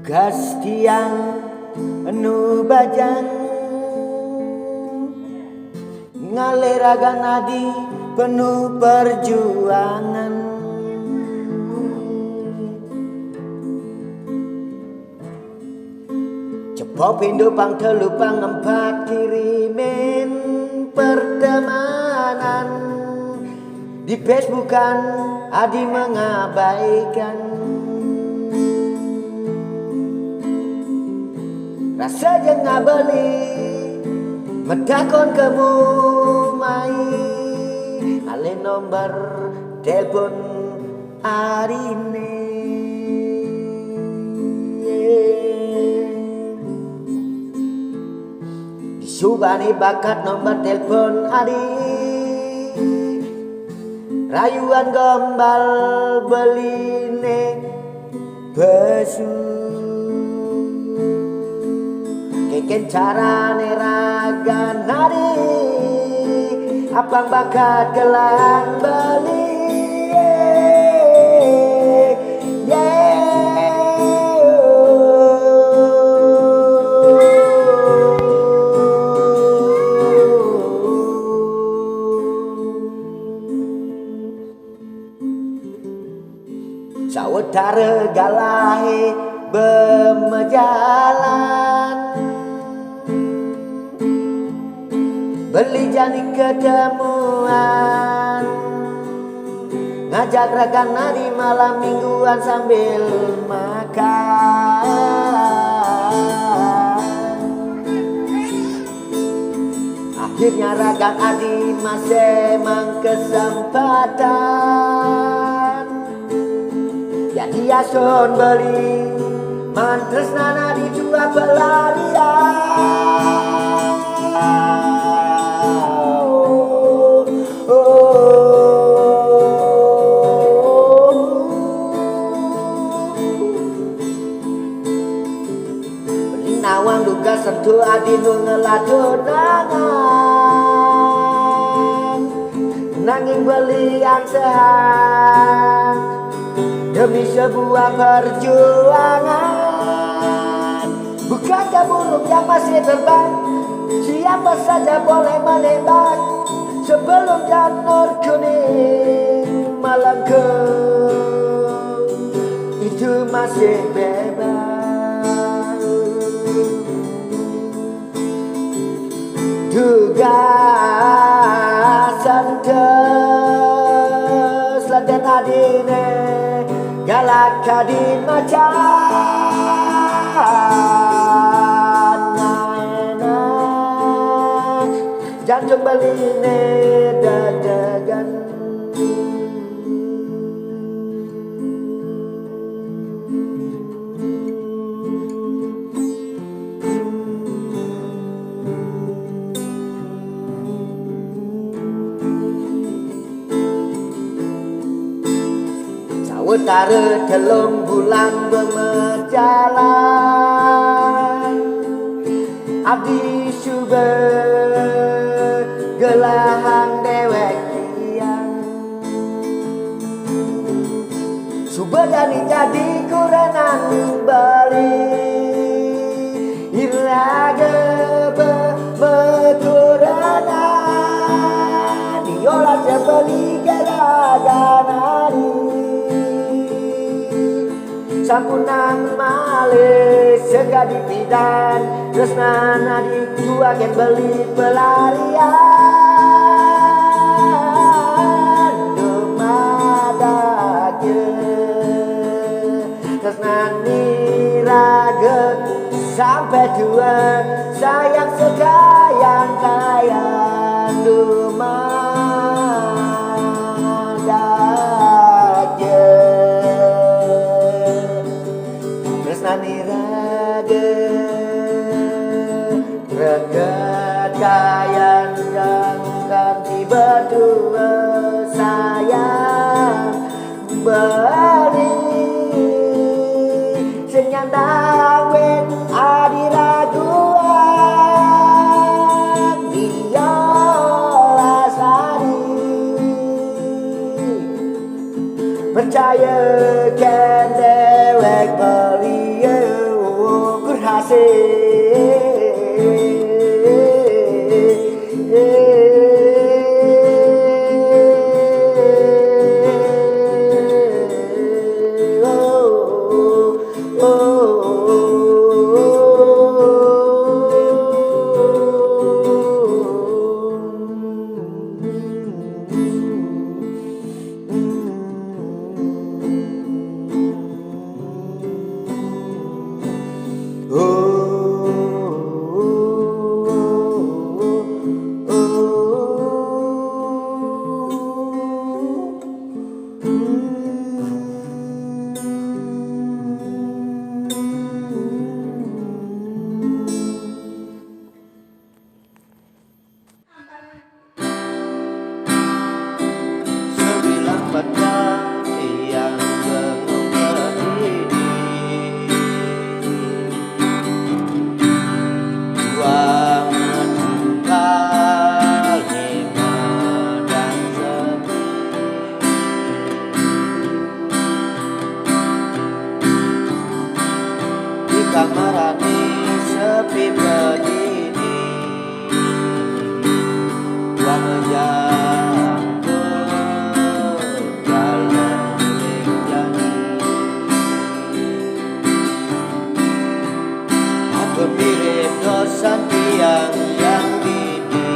Tugas tiang anu bajang ngaliragan nadi penuh perjuangan. Cepo pindo pang telu pang empat kirimin pertemanan. Di Facebookan adi mengabaikan. Rasa jeng ngabeli medakon kemu mai ale nomor telepon arine. Disubani bakat nomor telepon ari rayuan gombal beline besu. Keken carane ragan hari abang bakat gelang beli. Saudara galahe bemejalan beli jani ketemuan ngajak rekan nadi malam mingguan sambil makan. Akhirnya rakan adi masih mang kesempatan jadi ason beli mantres nana dijual pelarian. Nawang duka sentuh adi nu ngeladonangan nanging beli yang sehat demi sebuah perjuangan. Bukankah burung yang masih terbang siapa saja boleh menembak sebelum janur kuning melengkung itu masih bebas. Tugasan terus laden adine galak kadin macan enak jantung beline dadagan. Utara telung bulan berjalan abdi suber gelahang dewek tiang suber dani jadi kurenan bali iraga bekuranan diolah sebeli galagan hari sampunan malih segadi pidan tresnana dituakeun beli pelarian dumadage tresnani raget sampai tua sayang sekayang kayang dumadage tresnani raget kayang ganti berdua sayang beri senyandawin adi raguan biola sari percaya kan dewek beliau Sebilang padang yang belum berdiri, dua menunggal lima dan sepi. Di kamar Ani sepi berdiri, dua menjangkau dalam janji. Aku mirip dosan tiang yang dini,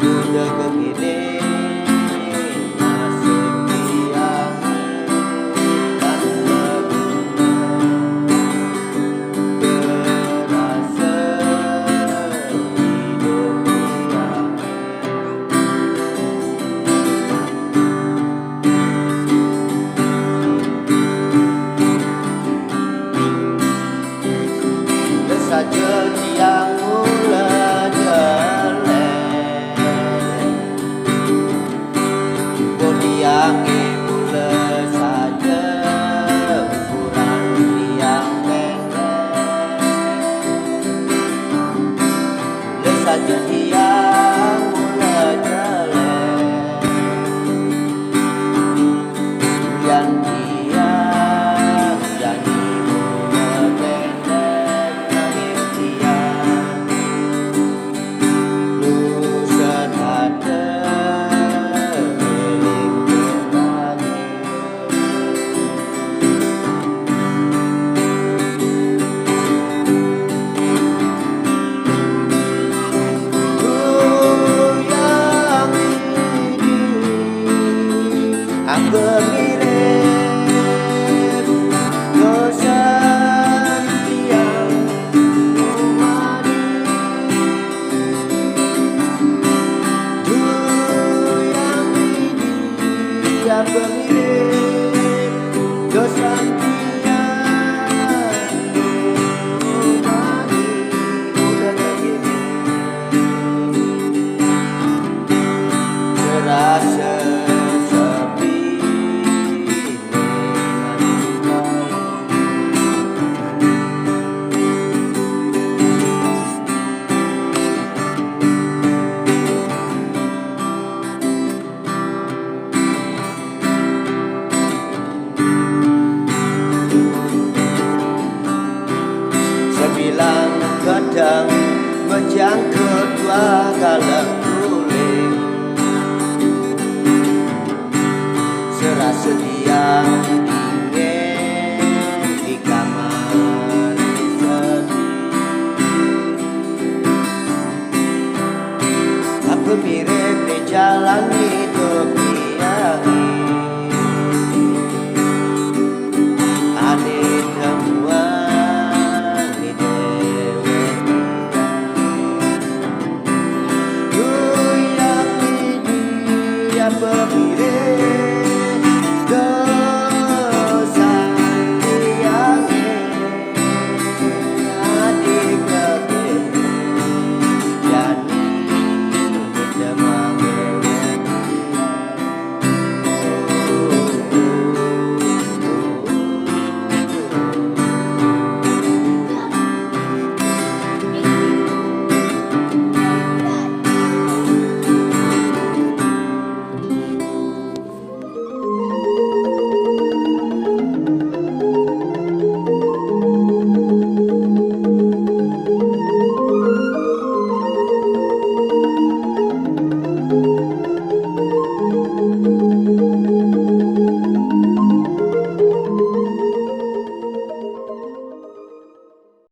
muda kekini nasib tiang dan berguna, terasa hidup tiang. Saja yang mula jelek, bodi yang mula saja ukuran yang pendek. Saja yang mula jelek, yang dia jadi mula pendek. Aku mirip dosan tiang umadi, yang ini aku mirip dosan tiang umadi. Udah begini terasa bilang kadang menjangkut dua galang guling, serasa diam